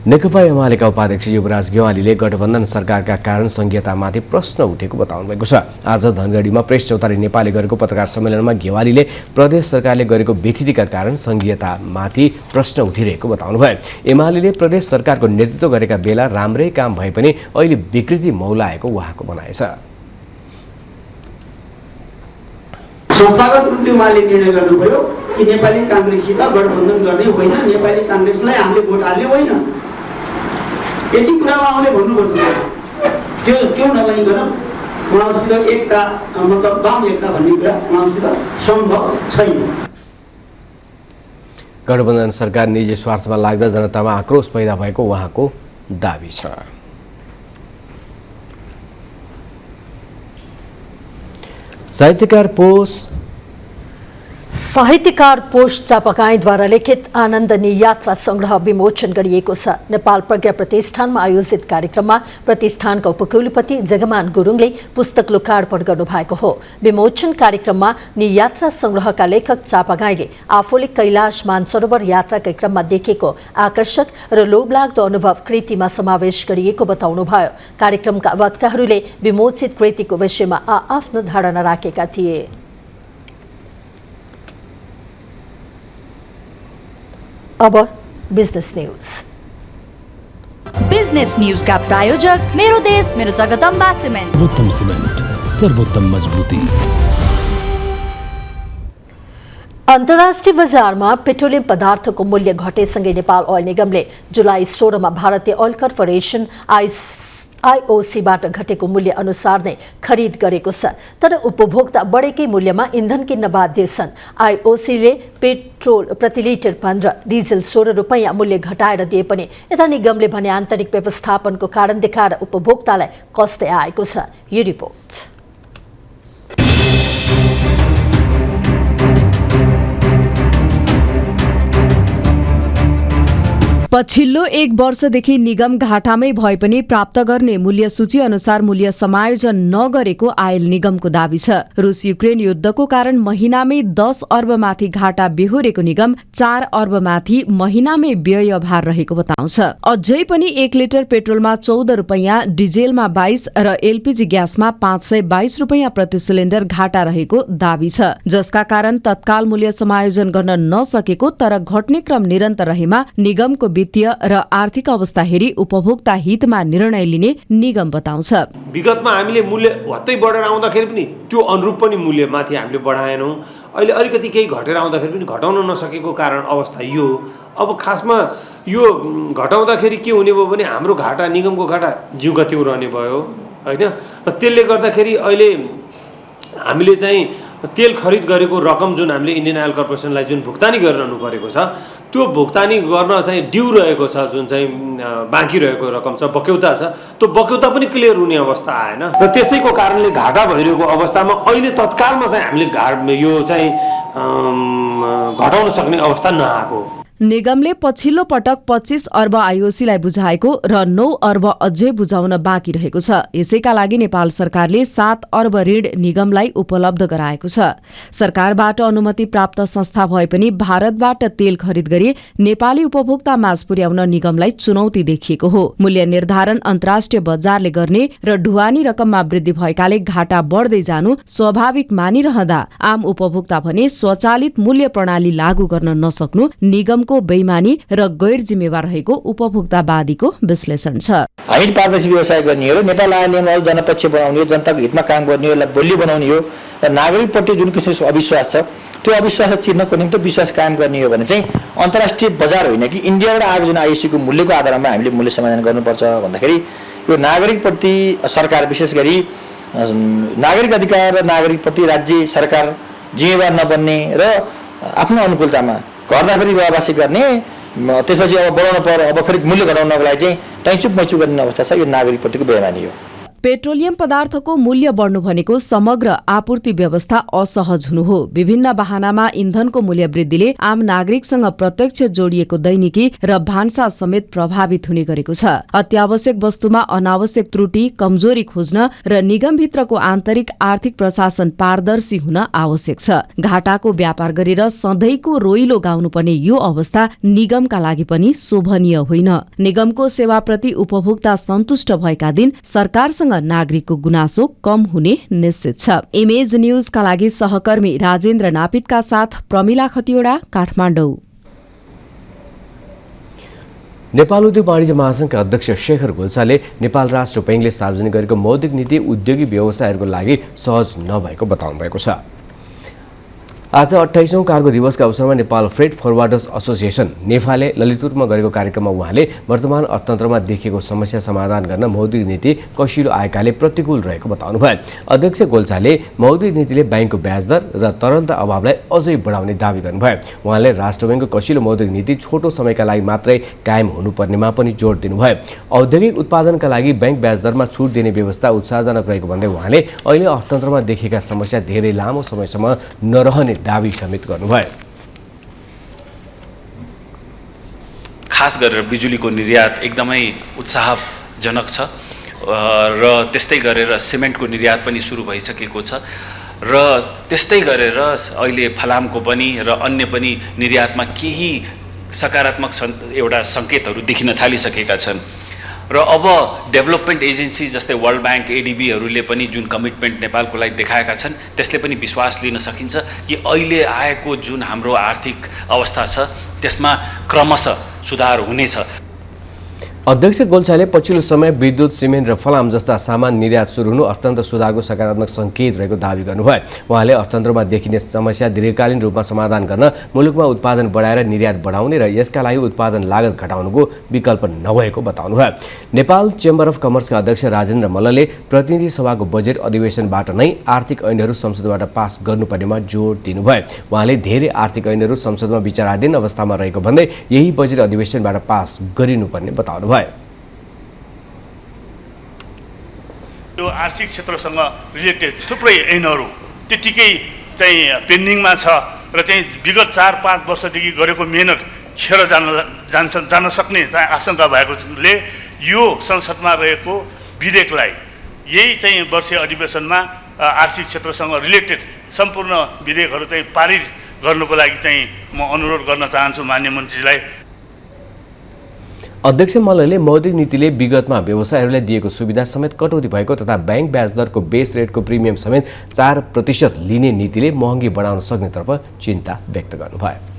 नेकपा एमालेका उपाध्यक्ष युवराज गेवालीले गठबन्धन सरकारका कारण संघीयतामाथि प्रश्न उठेको बताउनु भएको छ। आज धनगढीमा प्रेस चौतारी नेपालले गरेको पत्रकार सम्मेलनमा गेवालीले प्रदेश सरकारले गरेको व्यथितिका कारण संघीयतामाथि प्रश्न उठिरहेको बताउनुभयो। एमालेले प्रदेश सरकारको नेतृत्व गरेका बेला राम्रै काम भए पनि अहिले विकृति मौलाएको उहाँको भनाइ छ। संस्थागत रूपले उहाँले निर्णय गर्नुभयो कि नेपाली कांग्रेससित गठबन्धन गर्ने होइन, नेपाली कांग्रेसलाई हामीले भोट हाल्ने होइन। यति कुरामा उहाँले भन्नुपर्छ। त्यो नभनिकन उहाँसित एकता मतलब वाम एकता भन्ने कुरा उहाँसित सम्भव छैन। गठबन्धन सरकार निजी स्वार्थमा लाग्दा जनतामा आक्रोश पैदा भएको उहाँको दावी छ। साहित्यकार पोष चापागाईद्वारा लिखित आनन्दनी यात्रा संग्रह विमोचन गरिएको छ। नेपाल प्रज्ञा प्रतिष्ठानमा आयोजित कार्यक्रममा प्रतिष्ठानका उपकुलपति जगमान गुरुङले पुस्तक लोकार्पण गर्नुभएको हो। विमोचन कार्यक्रममा नियात्रा संग्रहका लेखक चापागाईले आफूले कैलाश मानसरोवर यात्राका क्रममा देखेको आकर्षक र लोभलाग्दो अनुभव कृतिमा समावेश गरिएको बताउनुभयो। कार्यक्रमका वक्ताहरूले विमोचित कृतिको विषयमा आफ्नो धारणा राखेका थिए। अब बिजनेस न्यूज। बिजनेस न्यूज का प्रायोजक मेरो देश मेरो जगदम्बा सिमेन्ट। सर्वोत्तम सिमेन्ट, सर्वोत्तम मजबुती। अन्तर्राष्ट्रिय बजारमा पेट्रोलियम पदार्थको मूल्य घटेसँगै नेपाल ओइल निगमले जुलाई 16 मा भारतीय ओइल कर्पोरेसन आईओसीबाट घटेको मूल्य अनुसार नै खरिद गरेको छ। तर उपभोक्ता बढेकै मूल्यमा इन्धन किन्न बाध्य छन्। आईओसीले पेट्रोल प्रति लिटर 15, डिजल 16 रुपैयाँ मूल्य घटाएर दिए पनि यता निगमले भने आन्तरिक व्यवस्थापनको कारण देखाएर उपभोक्तालाई कस्तै आएको छ। यो रिपोर्ट। पछिल्लो 1 वर्षदेखि निगम घाटामै भए पनि प्राप्त गर्ने मूल्य सूची अनुसार मूल्य समायोजन नगरेको आयल निगमको दाबी छ। रुस युक्रेन युद्धको कारण महिनामै 10 अर्बमाथि घाटा बेहोरेको निगम 4 अर्बमाथि महिनामै व्यय भार रहेको बताउँछ। अझै पनि 1 लिटर पेट्रोलमा 14 रुपैयाँ, डिजेलमा 22 र एलपीजी ग्यासमा 522 रुपैयाँ प्रति सिलिन्डर घाटा रहेको दाबी छ, जसका कारण तत्काल मूल्य समायोजन गर्न नसकेको तर घट्ने क्रम निरन्तर रहेमा निगमको वित्तीय र आर्थिक अवस्था हेरी उपभोक्ता हितमा निर्णय लिने निगम बताउँछ। विगतमा हामीले मूल्य हत्तै बढेर आउँदाखेरि पनि त्यो अनुरूप पनि मूल्यमाथि हामीले बढाएनौँ। अहिले अलिकति केही घटेर आउँदाखेरि पनि घटाउन नसकेको कारण अवस्था यो। अब खासमा यो घटाउँदाखेरि के हुने भयो भने हाम्रो घाटा, निगमको घाटा जिउका त्यो रहने भयो होइन। र त्यसले गर्दाखेरि अहिले हामीले चाहिँ तेल खरिद गरेको रकम जुन हामीले इन्डियन ऑयल कर्पोरेसनलाई जुन भुक्तानी गरिरहनु परेको छ त्यो भुक्तानी गर्न चाहिँ ड्यू रहेको छ, जुन चाहिँ बाँकी रहेको रकम छ, बक्यौता छ, त्यो बक्यौता पनि क्लियर हुने अवस्था आएन। र त्यसैको कारणले घाटा भइरहेको अवस्थामा अहिले तत्कालमा चाहिँ हामीले यो चाहिँ घटाउन सक्ने अवस्था नआएको। निगमले पछिल्लो पटक 25 अर्ब आईओसीलाई बुझाएको र 9 अर्ब अझै बुझाउन बाँकी रहेको छ। यसैका लागि नेपाल सरकारले 7 अर्ब ऋण निगमलाई उपलब्ध गराएको छ। सरकारबाट अनुमति प्राप्त संस्था भए पनि भारतबाट तेल खरिद गरी नेपाली उपभोक्ता माझ पुर्याउन निगमलाई चुनौती देखिएको हो। मूल्य निर्धारण अन्तर्राष्ट्रिय बजारले गर्ने र ढुवानी रकममा वृद्धि भएकाले घाटा बढ्दै जानु स्वाभाविक मानिरहँदा आम उपभोक्ता भने स्वचालित मूल्य प्रणाली लागू गर्न नसक्नु निगमको बेइमानी र गैर जिम्मेवार रहेको उपभोक्तावादीको विश्लेषण छ। हामी पारदर्शी व्यवसाय गर्ने हो र नेपाल आयल नियमलाई जनपक्ष बनाउने हो, जनताको हितमा काम गर्ने हो, बलियो बनाउने हो र नागरिकप्रति जुन किसिमको अविश्वास छ त्यो अविश्वास चिर्नको निम्ति विश्वास कायम गर्ने हो भने चाहिँ अन्तर्राष्ट्रिय बजार होइन कि इन्डियाबाट आएको जुन आईओसीको मूल्यको आधारमा हामीले मूल्य समायोजन गर्नुपर्छ भन्दाखेरि यो नागरिकप्रति सरकार विशेष गरी नागरिक अधिकार र नागरिकप्रति राज्य सरकार जिम्मेवार नबन्ने र आफ्नो अनुकूलतामा गर्दाखेरि व्यवहार गर्ने, त्यसपछि अब बढाउन पर्यो, अब फेरि मूल्य घटाउनको लागि चाहिँ टैचुप मैचुप गर्ने अवस्था छ। यो नागरिकप्रतिको बेइमानी हो। पेट्रोलियम पदार्थको मूल्य बढ्नु भनेको समग्र आपूर्ति व्यवस्था असहज हुनु हो। विभिन्न बहानामा इन्धनको मूल्य वृद्धिले आम नागरिकसँग प्रत्यक्ष जोडिएको दैनिकी र भान्सा समेत प्रभावित हुने गरेको छ। अत्यावश्यक वस्तुमा अनावश्यक त्रुटि, कमजोरी खोज्न र निगमभित्रको आन्तरिक आर्थिक प्रशासन पारदर्शी हुन आवश्यक छ। घाटाको व्यापार गरेर सधैँको रोइलो गाउनुपर्ने यो अवस्था निगमका लागि पनि शोभनीय होइन। निगमको सेवाप्रति उपभोक्ता सन्तुष्ट भएका दिन सरकारसँग नागरिकको गुनासो कम हुने निश्चित छ। इमेज न्यूजका लागि सहकर्मी राजेन्द्र नापितका साथ प्रमिला खतिवडा, काठमाडौँ। नेपाल उद्योग वाणिज्य महासंघका अध्यक्ष शेखर घोल्साले नेपाल राष्ट्र बैंकले सार्वजनिक गरेको मौद्रिक नीति उद्योगी व्यवसायहरूको लागि सहज नभएको बताउनु भएको छ। आज 28औं कार्गो दिवसका अवसरमा नेपाल फ्रेट फरवार्डर्स एसोसिएसन नेफाले ललितपुरमा गरेको कार्यक्रममा उहाँले वर्तमान अर्थतन्त्रमा देखिएको समस्या समाधान गर्न मौद्रिक नीति कसिलो आएकाले प्रतिकूल रहेको बताउनुभयो। अध्यक्ष गोल्छाले मौद्रिक नीतिले बैंकको ब्याज दर र तरलता अभावलाई अझै बढाउने दावी गर्नुभयो। उहाँले राष्ट्र बैंकको कसिलो मौद्रिक नीति छोटो समयका लागि मात्रै कायम हुनुपर्नेमा पनि जोड दिनुभयो। औद्योगिक उत्पादनका लागि बैंक ब्याज दरमा छुट दिने व्यवस्था उत्साहजनक रहेको भन्दै उहाँले अहिले अर्थतन्त्रमा देखिएका समस्या धेरै लामो समयसम्म नरहने दावी समेत गर्नुभयो। खास गरेर बिजुलीको निर्यात एकदमै उत्साहजनक छ र त्यस्तै गरेर सिमेन्टको निर्यात पनि सुरु भइसकेको छ र त्यस्तै गरेर अहिले फलामको पनि र अन्य पनि निर्यातमा केही सकारात्मक एउटा सङ्केतहरू देखिन थालिसकेका छन् र अब डेभलपमेन्ट एजेन्सी जस्तै वर्ल्ड ब्याङ्क एडिबीहरूले पनि जुन कमिटमेन्ट नेपालको लागि देखाएका छन् त्यसले पनि विश्वास लिन सकिन्छ कि अहिले आएको जुन हाम्रो आर्थिक अवस्था छ त्यसमा क्रमशः सुधार हुनेछ। अध्यक्ष गोल्छाले पछिल्लो समय विद्युत, सिमेन्ट र फलाम जस्ता सामान निर्यात सुरु हुनु अर्थतन्त्र सुधारको सकारात्मक सङ्केत रहेको दावी गर्नुभयो। उहाँले अर्थतन्त्रमा देखिने समस्या दीर्घकालीन रूपमा समाधान गर्न मुलुकमा उत्पादन बढाएर निर्यात बढाउने र यसका लागि उत्पादन लागत घटाउनुको विकल्प नभएको बताउनुभयो। नेपाल चेम्बर अफ कमर्सका अध्यक्ष राजेन्द्र मल्लले प्रतिनिधि सभाको बजेट अधिवेशनबाट नै आर्थिक ऐनहरू संसदबाट पास गर्नुपर्नेमा जोड दिनुभयो। उहाँले धेरै आर्थिक ऐनहरू संसदमा विचाराधीन अवस्थामा रहेको भन्दै यही बजेट अधिवेशनबाट पास गरिनुपर्ने बताउनु। यो आर्थिक क्षेत्रसँग रिलेटेड थुप्रै ऐनहरू त्यतिकै चाहिँ पेन्डिङमा छ र चाहिँ विगत 4-5 वर्षदेखि गरेको मेहनत खेर जान सक्ने आशंका भएकोले यो संसदमा रहेको विधेयकलाई यही चाहिँ वर्षीय अधिवेशनमा आर्थिक क्षेत्रसँग रिलेटेड सम्पूर्ण विधेयकहरू चाहिँ पारित गर्नुको लागि चाहिँ म अनुरोध गर्न चाहन्छु माननीय मन्त्रीलाई। अध्यक्ष मल्लले मौद्रिक नीतिले विगतमा व्यवसायहरूलाई दिएको सुविधा समेत कटौती भएको तथा बैंक ब्याज दरको बेस रेटको प्रिमियम समेत 4% लिने नीतिले महँगी बढाउन सक्नेतर्फ चिन्ता व्यक्त गर्नुभयो।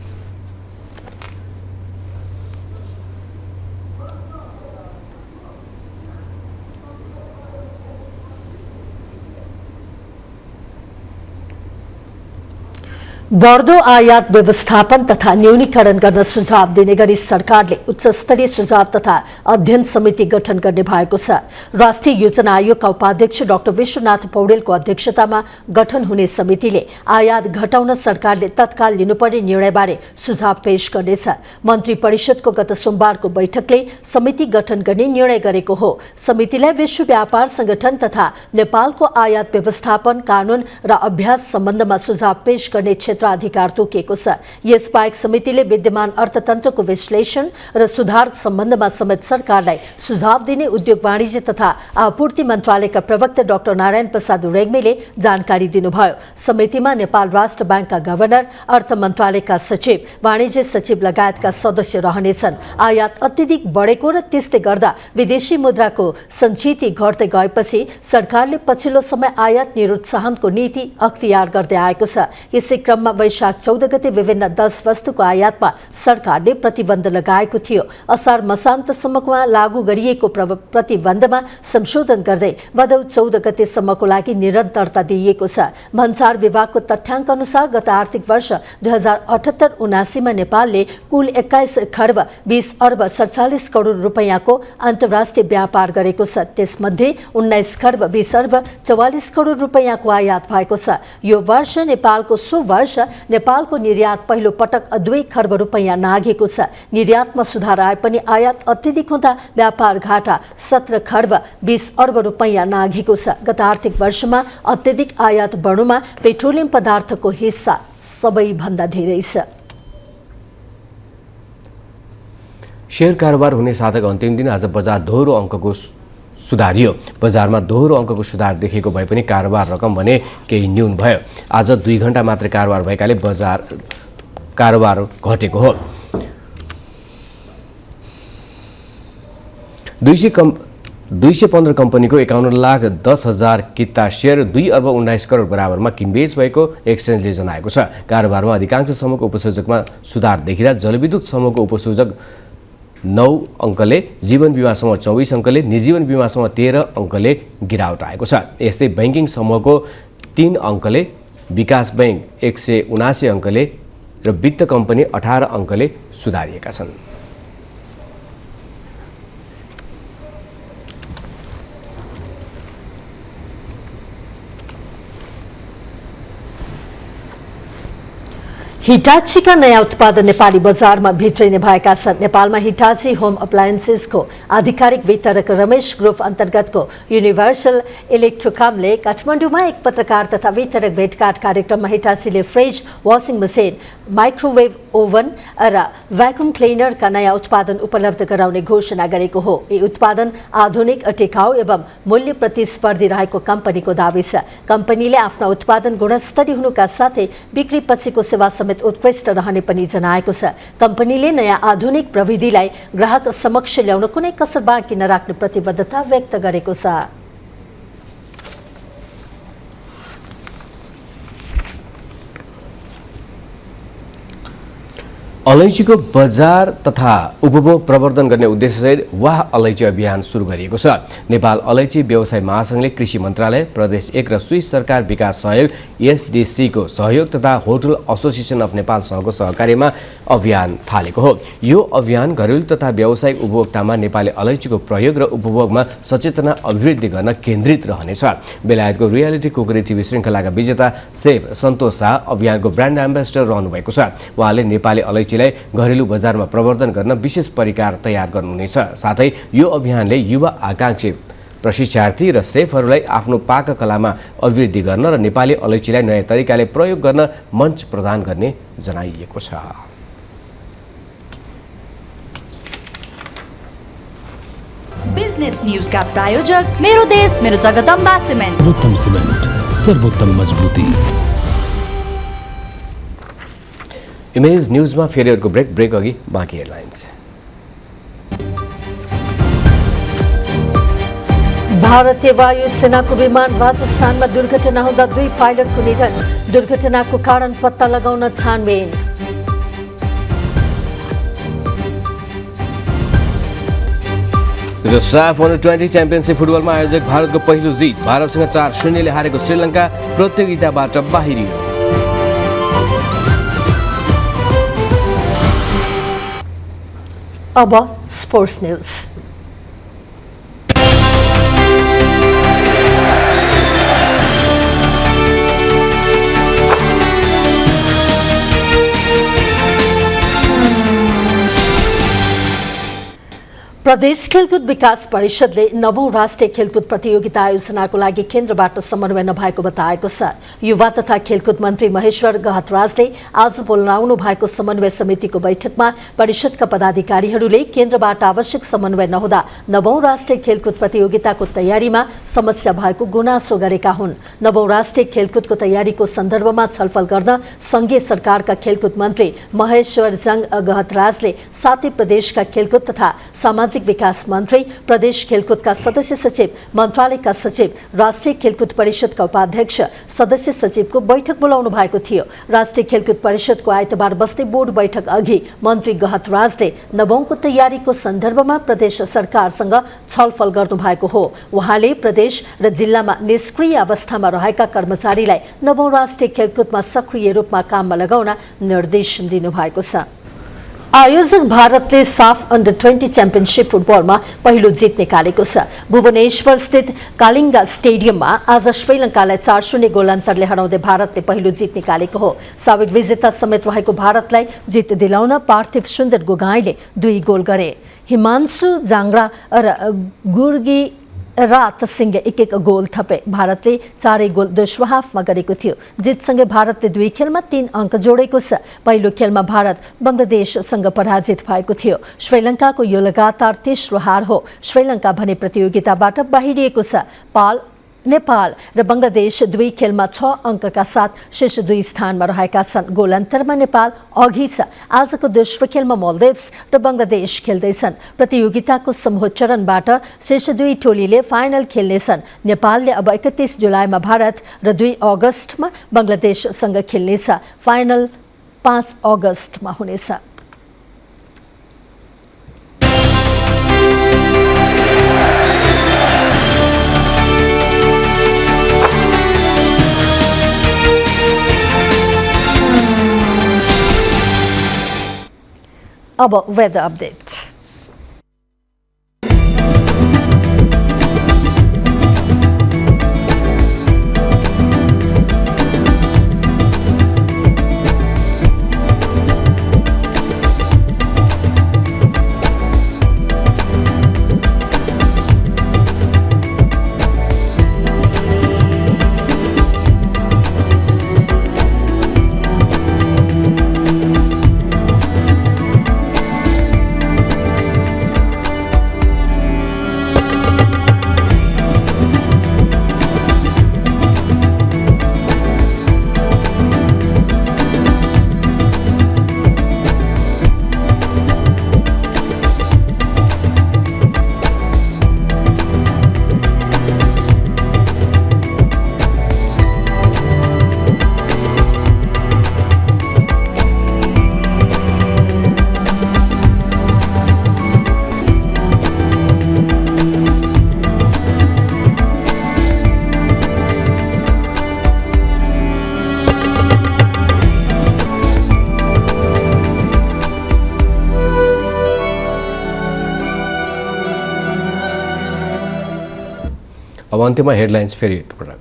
बढ्दो आयात व्यवस्थापन तथा न्यूनीकरण गर्न सुझाव दिने गरी सरकारले उच्चस्तरीय सुझाव तथा अध्ययन समिति गठन गर्ने भएको छ। राष्ट्रिय योजना आयोगका उपाध्यक्ष डाक्टर विश्वनाथ पौडेलको अध्यक्षतामा गठन हुने समितिले आयात घटाउन सरकारले तत्काल लिनुपर्ने निर्णयबारे सुझाव पेश गर्नेछ। मन्त्री परिषदको गत सोमबारको बैठकले समिति गठन गर्ने निर्णय गरेको हो। समितिलाई विश्व व्यापार संगठन तथा नेपालको आयात व्यवस्थापन कानून र अभ्यास सम्बन्धमा सुझाव पेश गर्ने अधिकार तोकिएको छ। यसबाहेक समितिले विद्यमान अर्थतन्त्रको विश्लेषण र सुधार सम्बन्धमा समेत सरकारलाई सुझाव दिने उद्योग वाणिज्य तथा आपूर्ति मन्त्रालयका प्रवक्ता डाक्टर नारायण प्रसाद रेग्मीले जानकारी दिनुभयो। समितिमा नेपाल राष्ट्र ब्याङ्कका गभर्नर, अर्थ मन्त्रालयका सचिव, वाणिज्य सचिव लगायतका सदस्य रहनेछन्। आयात अत्यधिक बढेको र त्यसले गर्दा विदेशी मुद्राको सञ्चिति घट्दै गएपछि सरकारले पछिल्लो समय आयात निरुत्साहनको नीति अख्तियार गर्दै आएको छ। यसै क्रममा वैशाख 14 गते विभिन्न 10 वस्तुको आयातमा सरकारले प्रतिबन्ध लगाएको थियो। असार मसान्तसम्ममा लागू गरिएको प्रतिबन्धमा संशोधन गर्दै भदौ 14 गतेसम्मको लागि निरन्तरता दिइएको छ। भन्सार विभागको तथ्याङ्क अनुसार गत आर्थिक वर्ष 2078-79 नेपालले कुल 21 खर्ब 20 अर्ब 47 करोड रुपैयाँको अन्तर्राष्ट्रिय व्यापार गरेको छ। त्यसमध्ये 19 खर्ब 20 अर्ब 44 करोड रुपैयाँको आयात भएको छ। यो वर्ष नेपालको वर्ष नेपालको निर्यात पहिलो पटक 2 खर्ब रुपैयाँ नाघेको छ। निर्यातमा सुधार आए पनि आयात अत्यधिक हुँदा व्यापार घाटा 17 खर्ब 20 अर्ब रुपैयाँ नाघेको छ। गत आर्थिक वर्षमा अत्यधिक आयात बढ्नुमा पेट्रोलियम पदार्थको हिस्सा सबैभन्दा धेरै छ। शेयर कारोबार हुने साताको अन्तिम दिन आज बजार दोहोरो अङ्कको सुधारियो। बजारमा दोहोरो अङ्कको सुधार देखेको भए पनि कारोबार रकम भने केही न्यून भयो। आज 2 घण्टा मात्र कारोबार भएकाले बजार कारोबार घटेको हो। 215 कम्पनीको 51,10,000 किता शेयर 2 अर्ब 19 करोड बराबरमा किनबेच भएको एक्सचेन्जले जनाएको छ। कारोबारमा अधिकांश समूहको उपसूचकमा सुधार देखिँदा जलविद्युत समूहको उपसूचक 9 अङ्कले, जीवन बीमा समूह 24 अङ्कले, निर्जीवन बीमा समूह 13 अङ्कले गिरावट आएको छ। यस्तै बैंकिङ समूहको 3 अङ्कले, विकास बैंक 179 अङ्कले र वित्त कम्पनी 18 अङ्कले सुधारिएका छन्। हिटाचीका नयाँ उत्पादन नेपाली बजारमा भित्रिने भएका छन्। नेपालमा हिटाची होम अप्लायन्सेसको आधिकारिक वितरक रमेश ग्रुप अन्तर्गतको युनिभर्सल इलेक्ट्रोकमले काठमाडौँमा एक पत्रकार तथा वितरक भेटघाट कार्यक्रममा हिटाचीले fridge, washing machine, microwave oven र भ्याकुम क्लिनरका नयाँ उत्पादन उपलब्ध गराउने घोषणा गरेको हो। यी उत्पादन आधुनिक, टिकाउ एवं मूल्य प्रतिस्पर्धी रहेको कम्पनीको दावी छ। कम्पनीले आफ्ना उत्पादन गुणस्तरीय हुनुका साथै बिक्री पछिको सेवा समेत उत्कृष्ट रहने पनि जनाएको छ। कम्पनीले नयाँ आधुनिक प्रविधिलाई ग्राहक समक्ष ल्याउन कुनै कसर बाँकी नराख्ने प्रतिबद्धता व्यक्त गरेको छ। अलैँचीको बजार तथा उपभोग प्रवर्धन गर्ने उद्देश्यसहित वाह अलैँची अभियान सुरु गरिएको छ। नेपाल अलैँची व्यवसाय महासङ्घले कृषि मन्त्रालय, प्रदेश 1 र स्विस सरकार विकास सहयोग SDC को सहयोग तथा होटल एसोसिएसन अफ नेपालसँगको सहकार्यमा अभियान थालेको हो। यो अभियान घरेलु तथा व्यावसायिक उपभोक्तामा नेपाली अलैँचीको प्रयोग र उपभोगमा सचेतना अभिवृद्धि गर्न केन्द्रित रहनेछ। बेलायतको रियालिटी कुकरी टिभी श्रृङ्खलाका विजेता सेफ सन्तोष शाह अभियानको ब्रान्ड एम्बेसडर रहनुभएको छ। उहाँले नेपाली अलैँची घरेलु बजारमा प्रवर्धन गर्न विशेष परिकार तयार गर्नुहुनेछ। साथै यो अभियानले युवा आकांक्षी प्रशिक्षार्थी र सेफहरूलाई आफ्नो पाककलामा अभिवृद्धि गर्न र नेपाली अलैँचीलाई नयाँ तरिकाले प्रयोग गर्न मञ्च प्रदान गर्ने जनाइएको छ। बिजनेस न्यूजका प्रायोजक मेरो देश मेरो जगदम्बा सिमेन्ट। सर्वोत्तम सिमेन्ट, सर्वोत्तम मजबुती। इमेज न्यूजमा फेरि अर्को ब्रेक अघि बाँकी हेडलाइन्स। भारतीय वायुसेनाको विमान राजस्थानमा दुर्घटना हुँदा 2 पाइलटको निधन। दुर्घटनाको कारण पत्ता लगाउन छानबिन। र साफ अन्डर 20 च्याम्पियनसिप फुटबलमा आयोजक भारतको पहिलो जित। भारतसँग 4-0 ले हारेको श्रीलङ्का प्रतियोगिताबाट बाहिरियो। अब स्पोर्ट्स न्यूज। प्रदेश खेलकुद विकास परिषदले 9औं राष्ट्रिय खेलकुद प्रतियोगिता आयोजनाको लागि केन्द्रबाट समन्वय नभएको बताएको छ। युवा तथा खेलकुद मन्त्री महेश्वर गहतराजले आज बोलाउनु भएको समन्वय समितिको बैठकमा परिषदका पदाधिकारीहरूले केन्द्रबाट आवश्यक समन्वय नहुँदा 9औं राष्ट्रिय खेलकुद प्रतियोगिताको तयारीमा समस्या भएको गुनासो गरेका हुन्। 9औं राष्ट्रिय खेलकुदको तयारीको सन्दर्भमा छलफल गर्न संघीय सरकारका खेलकुद मन्त्री महेश्वर जंग गहतराजले साथै प्रदेशका खेलकुद तथा सामाजिक विकास मन्त्री, प्रदेश खेलकुदका सदस्य सचिव, मन्त्रालयका सचिव, राष्ट्रिय खेलकुद परिषदका उपाध्यक्ष, सदस्य सचिवको बैठक बोलाउनु भएको थियो। राष्ट्रिय खेलकुद परिषदको आइतबार बस्दै बोर्ड बैठक अघि मन्त्री गहतराजले 9औंको तयारीको सन्दर्भमा प्रदेश सरकारसँग छलफल गर्नु भएको हो। उहाँले प्रदेश र जिल्लामा निष्क्रिय अवस्थामा रहेका कर्मचारीलाई 9औं राष्ट्रिय खेलकुदमा सक्रिय रूपमा काममा लगाउन निर्देशन दिनुभएको छ। आयोजक भारतले साफ अन्डर 20 च्याम्पियनसिप फुटबलमा पहिलो जित निकालेको छ। भुवनेश्वर स्थित कालिङ्गा स्टेडियममा आज श्रीलङ्कालाई 4-0 गोल अन्तरले हराउँदै भारतले पहिलो जित निकालेको हो। साबिक विजेता समेत रहेको भारतलाई जित दिलाउन पार्थिव सुन्दर गोगाईले 2 गोल गरे। हिमांशु जाङ्ग्रा र गुर्गी रात सिंह 1-1 गोल थपे। भारतले 4 गोल दोस्रो हाफमा गरेको थियो। जितसँगै भारतले 2 खेलमा 3 अङ्क जोडेको छ। पहिलो खेलमा भारत बङ्गलादेशसँग पराजित भएको थियो। श्रीलङ्काको यो लगातार तेस्रो हार हो। श्रीलङ्का भने प्रतियोगिताबाट बाहिरिएको छ। नेपाल र बङ्गलादेश 2 खेलमा 6 अङ्कका साथ शीर्ष 2 स्थानमा रहेका छन्। गोल अन्तरमा नेपाल अघि छ। आजको दोस्रो खेलमा मालदिभ्स र बङ्गलादेश खेल्दैछन्। प्रतियोगिताको समूह चरणबाट शीर्ष 2 टोलीले फाइनल खेल्नेछन्। नेपालले अब 31 जुलाईमा भारत र 2 अगस्तमा बङ्गलादेशसँग खेल्नेछ। फाइनल 5 अगस्तमा हुनेछ। अब वेदर अपडेट। अब अन्त्यमा हेडलाइन्स फेरि एकपटक।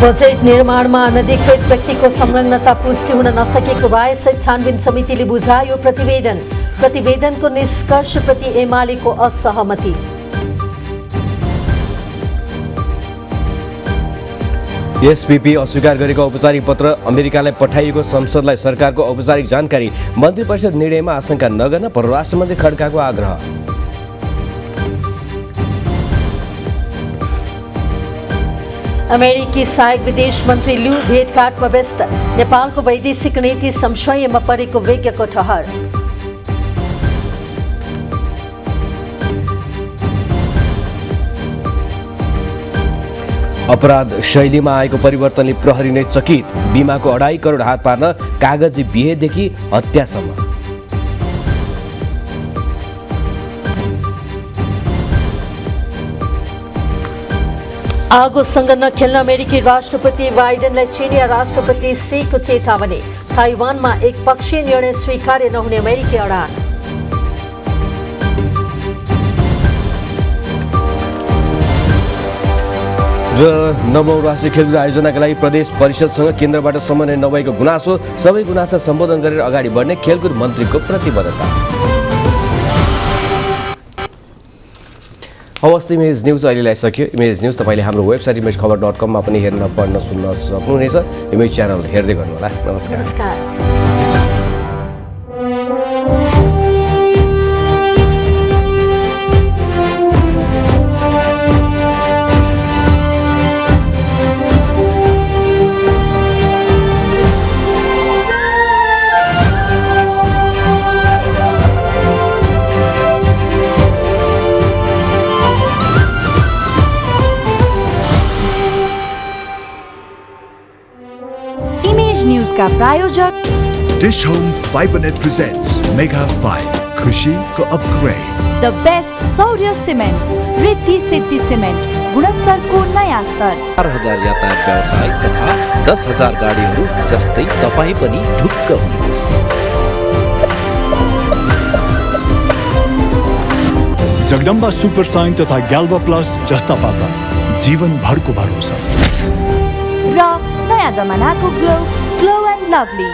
बजेट निर्माणमा अनधिकृत व्यक्तिको संलग्नता पुष्टि हुन नसकेको रायसहित छानबिन समितिले बुझायो प्रतिवेदन। प्रतिवेदनको निष्कर्षप्रति एमालेको असहमति। एसपीपी अस्वीकार गरेको औपचारिक पत्र अमेरिकालाई पठाइएको संसदलाई सरकारको औपचारिक जानकारी। मन्त्री परिषद निर्णयमा आशंका नगर्न परराष्ट्र मन्त्री खड्काको आग्रह। अमेरिकी सहायक विदेश मन्त्री लु भेटघाटमा व्यस्त। नेपालको वैदेशिक नीति संशयमा परेको विज्ञको ठहर। अपराध शैलीमा आएको परिवर्तनले प्रहरी नै चकित। बीमाको 2.5 करोड हात पार्न कागजी बिहेदेखि हत्यासम्म। आगोसँग नखेल्न अमेरिकी राष्ट्रपति बाइडेनलाई चिनिया राष्ट्रपति सीको चेतावनी। ताइवानमा एकपक्षीय निर्णय स्वीकार्य नहुने अमेरिकी अडान। र 9औं राष्ट्रिय खेलकुद आयोजनाका लागि प्रदेश परिषदसँग केन्द्रबाट समन्वय नभएको गुनासो। सबै गुनासा सम्बोधन गरेर अगाडि बढ्ने खेलकुद मन्त्रीको प्रतिबद्धता। हवस्, इमेज न्युज अहिलेलाई सकियो। इमेज न्युज तपाईँले हाम्रो वेबसाइट imagekhabar.com मा पनि हेर्न पढ्न सुन्न सक्नुहुनेछ। इमेज च्यानल हेर्दै गर्नुहोला। नमस्कार। न्यूज का प्रायोजक dish home Fibernet presents mega 5 खुशी को अपग्रेड। द बेस्ट सौर्य सिमेन्ट, रिद्धि सिद्धि सिमेन्ट, गुणस्तर को नयाँ स्तर। 4000 यातायात व्यवसाय तथा 10,000 गाडीहरू जस्तै तपाईँ पनि ढुक्क हुनुहोस्। जगदम्बा सुपर साइन तथा ग्याल्बा प्लस जस्ता पात्र जीवन भरको भरोसा। र नयाँ जमानाको ग्लो एन्ड लभली।